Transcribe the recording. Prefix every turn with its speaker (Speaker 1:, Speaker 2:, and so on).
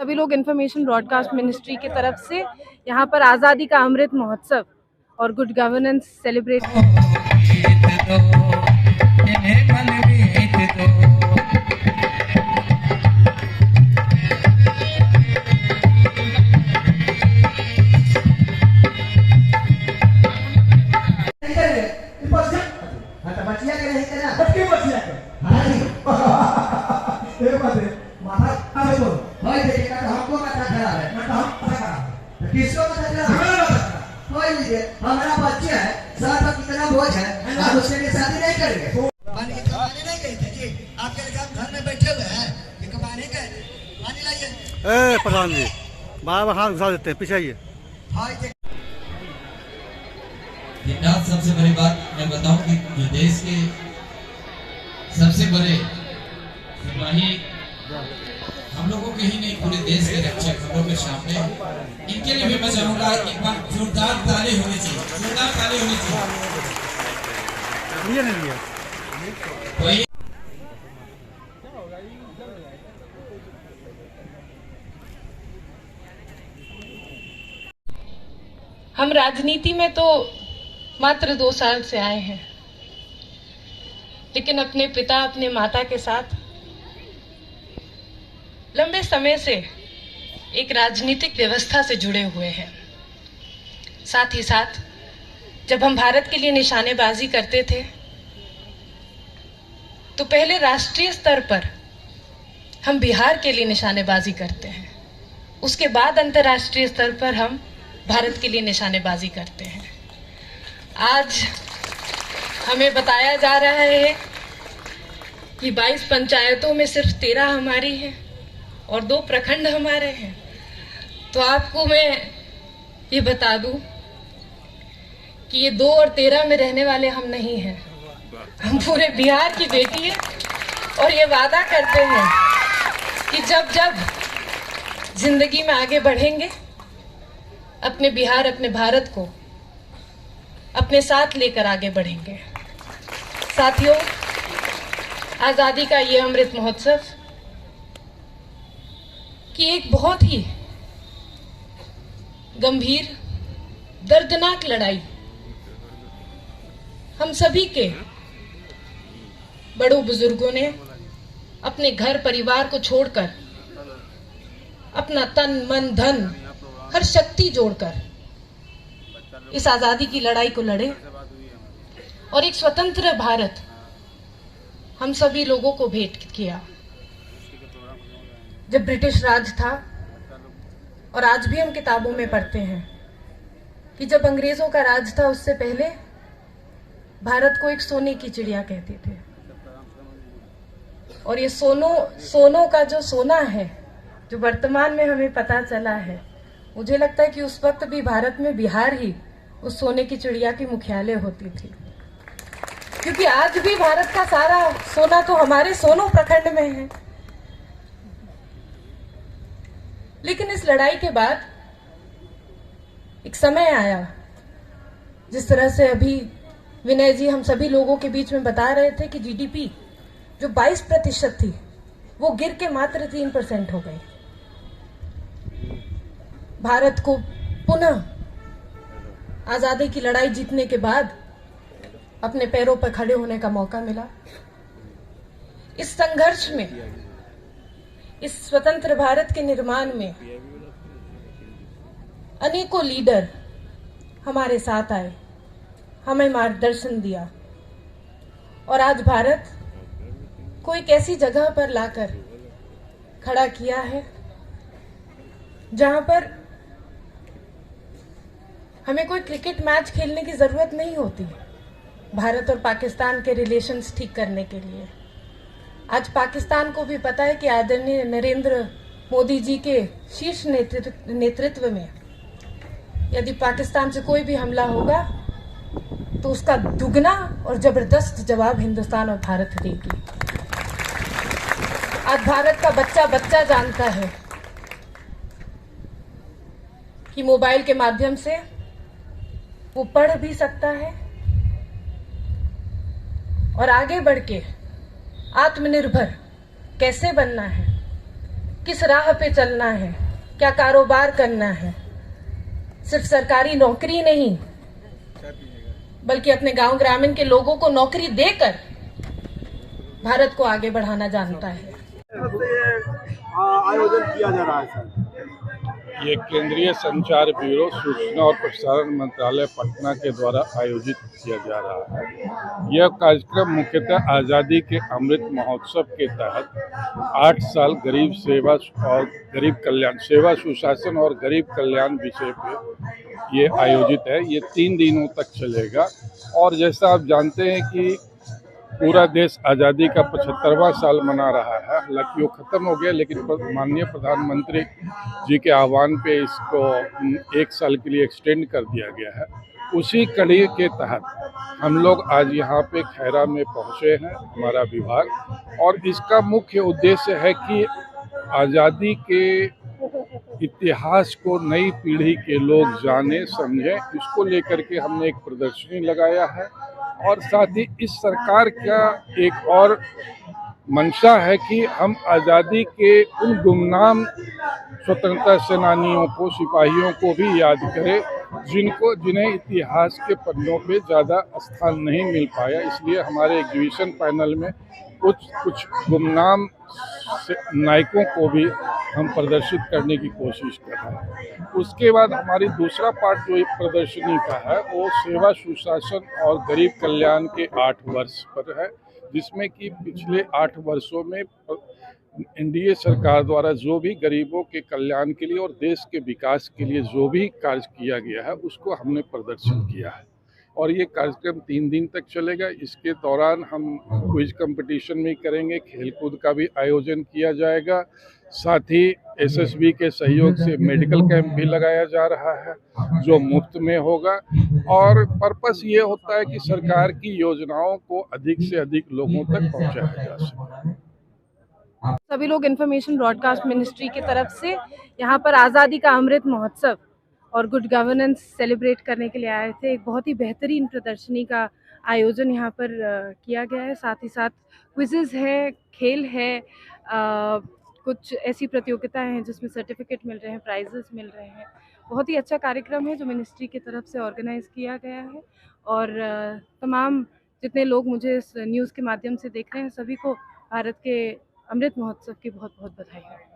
Speaker 1: सभी लोग information broadcast ministry की तरफ से यहाँ पर आज़ादी का अमृत महोत्सव और गुड गवर्नेंस सेलिब्रेट
Speaker 2: हमारा बच्चे है सर पर कितना बोझ है आप उसके लिए शादी नहीं करेंगे कमाने नहीं गए थे जी आपके घर में बैठे हुए हैं ये कमाने गए पानी लाइए
Speaker 3: प्रधान जी बार बार हाथ घुसा देते हैं पीछे आइए।
Speaker 4: सबसे बड़ी बात मैं बताऊं कि जो देश के सबसे बड़े सिपाही हम लोगों के ही नहीं पूरे देश के रक्षक हम लोग के सामने इनके लिए भी मैं चाहूंगा एक बार जोरदार ताली होनी चाहिए, जोरदार ताली होनी चाहिए।
Speaker 1: हम राजनीति में तो मात्र 2 साल से आए हैं, लेकिन अपने पिता अपने माता के साथ लंबे समय से एक राजनीतिक व्यवस्था से जुड़े हुए हैं। साथ ही साथ जब हम भारत के लिए निशानेबाजी करते थे तो पहले राष्ट्रीय स्तर पर हम बिहार के लिए निशानेबाजी करते हैं, उसके बाद अंतर्राष्ट्रीय स्तर पर हम भारत के लिए निशानेबाजी करते हैं। आज हमें बताया जा रहा है कि 22 पंचायतों में सिर्फ 13 हमारी हैं और 2 प्रखंड हमारे हैं। तो आपको मैं ये बता दूं कि ये 2 और 13 में रहने वाले हम नहीं हैं, हम पूरे बिहार की बेटी हैं और ये वादा करते हैं कि जब जब जिंदगी में आगे बढ़ेंगे अपने बिहार अपने भारत को अपने साथ लेकर आगे बढ़ेंगे। साथियों, आजादी का ये अमृत महोत्सव की एक बहुत ही गंभीर दर्दनाक लड़ाई हम सभी के बड़ों बुजुर्गों ने अपने घर परिवार को छोड़कर अपना तन मन धन हर शक्ति जोड़कर इस आजादी की लड़ाई को लड़े और एक स्वतंत्र भारत हम सभी लोगों को भेंट किया। जब ब्रिटिश राज था, और आज भी हम किताबों में पढ़ते हैं कि जब अंग्रेजों का राज था उससे पहले भारत को एक सोने की चिड़िया कहते थे। और ये सोनों का जो सोना है जो वर्तमान में हमें पता चला है, मुझे लगता है कि उस वक्त भी भारत में बिहार ही उस सोने की चिड़िया की मुख्यालय होती थी, क्योंकि आज भी भारत का सारा सोना तो हमारे सोनो प्रखंड में है। लेकिन इस लड़ाई के बाद एक समय आया, जिस तरह से अभी विनय जी हम सभी लोगों के बीच में बता रहे थे कि जीडीपी जो 22% थी वो गिर के मात्र 3% हो गई। भारत को पुनः आजादी की लड़ाई जीतने के बाद अपने पैरों पर खड़े होने का मौका मिला। इस संघर्ष में, इस स्वतंत्र भारत के निर्माण में अनेकों लीडर हमारे साथ आए, हमें मार्गदर्शन दिया और आज भारत को एक ऐसी जगह पर लाकर खड़ा किया है जहां पर हमें कोई क्रिकेट मैच खेलने की जरूरत नहीं होती भारत और पाकिस्तान के रिलेशंस ठीक करने के लिए। आज पाकिस्तान को भी पता है कि आदरणीय नरेंद्र मोदी जी के शीर्ष नेतृत्व में यदि पाकिस्तान से कोई भी हमला होगा तो उसका दुगना और जबरदस्त जवाब हिंदुस्तान और भारत देगी। आज भारत का बच्चा बच्चा जानता है कि मोबाइल के माध्यम से वो पढ़ भी सकता है और आगे बढ़ के आत्मनिर्भर कैसे बनना है किस राह पे चलना है, क्या कारोबार करना है। सिर्फ सरकारी नौकरी नहीं, बल्कि अपने गांव ग्रामीण के लोगों को नौकरी देकर भारत को आगे बढ़ाना जानता है।
Speaker 3: आयोजन किया जा रहा है सर।
Speaker 5: ये केंद्रीय संचार ब्यूरो सूचना और प्रसारण मंत्रालय पटना के द्वारा आयोजित किया जा रहा है। यह कार्यक्रम मुख्यतः आज़ादी के अमृत महोत्सव के तहत 8 साल गरीब सेवा और गरीब कल्याण, सेवा सुशासन और गरीब कल्याण विषय पे ये आयोजित है। ये 3 दिनों तक चलेगा और जैसा आप जानते हैं कि पूरा देश आज़ादी का 75वां साल मना रहा है। हालांकि वो ख़त्म हो गया, लेकिन माननीय प्रधानमंत्री जी के आह्वान पे इसको 1 साल के लिए एक्सटेंड कर दिया गया है। उसी कड़ी के तहत हम लोग आज यहाँ पे खैरा में पहुँचे हैं, हमारा विभाग, और इसका मुख्य उद्देश्य है कि आज़ादी के इतिहास को नई पीढ़ी के लोग जाने समझें। इसको लेकर के हमने एक प्रदर्शनी लगाया है और साथ ही इस सरकार का एक और मंशा है कि हम आज़ादी के उन गुमनाम स्वतंत्रता सेनानियों को, सिपाहियों को भी याद करें जिन्हें इतिहास के पन्नों पे ज़्यादा स्थान नहीं मिल पाया। इसलिए हमारे एग्जीबिशन पैनल में कुछ गुमनाम नायकों को भी हम प्रदर्शित करने की कोशिश कर रहे हैं। उसके बाद हमारी दूसरा पार्ट जो एक प्रदर्शनी का है वो सेवा सुशासन और गरीब कल्याण के 8 वर्ष पर है, जिसमें कि पिछले 8 वर्षों में एनडीए सरकार द्वारा जो भी गरीबों के कल्याण के लिए और देश के विकास के लिए जो भी कार्य किया गया है उसको हमने प्रदर्शित किया है। और ये कार्यक्रम 3 दिन तक चलेगा। इसके दौरान हम क्विज कंपटीशन भी करेंगे, खेलकूद का भी आयोजन किया जाएगा। साथ ही एसएसबी के सहयोग से मेडिकल कैंप भी लगाया जा रहा है जो मुफ्त में होगा। और पर्पस ये होता है कि सरकार की योजनाओं को अधिक से अधिक लोगों तक पहुंचाया जा सके।
Speaker 1: सभी लोग इंफॉर्मेशन ब्रॉडकास्ट मिनिस्ट्री की तरफ से यहाँ पर आज़ादी का अमृत महोत्सव और गुड गवर्नेंस सेलिब्रेट करने के लिए आए थे। एक बहुत ही बेहतरीन प्रदर्शनी का आयोजन यहाँ पर किया गया है। साथ ही साथ क्विज़ेज़ है, खेल है, कुछ ऐसी प्रतियोगिताएं हैं जिसमें सर्टिफिकेट मिल रहे हैं, प्राइजेस मिल रहे हैं। बहुत ही अच्छा कार्यक्रम है जो मिनिस्ट्री की तरफ से ऑर्गेनाइज़ किया गया है। और तमाम जितने लोग मुझे इस न्यूज़ के माध्यम से देख रहे हैं, सभी को भारत के अमृत महोत्सव की बहुत बहुत बधाई है।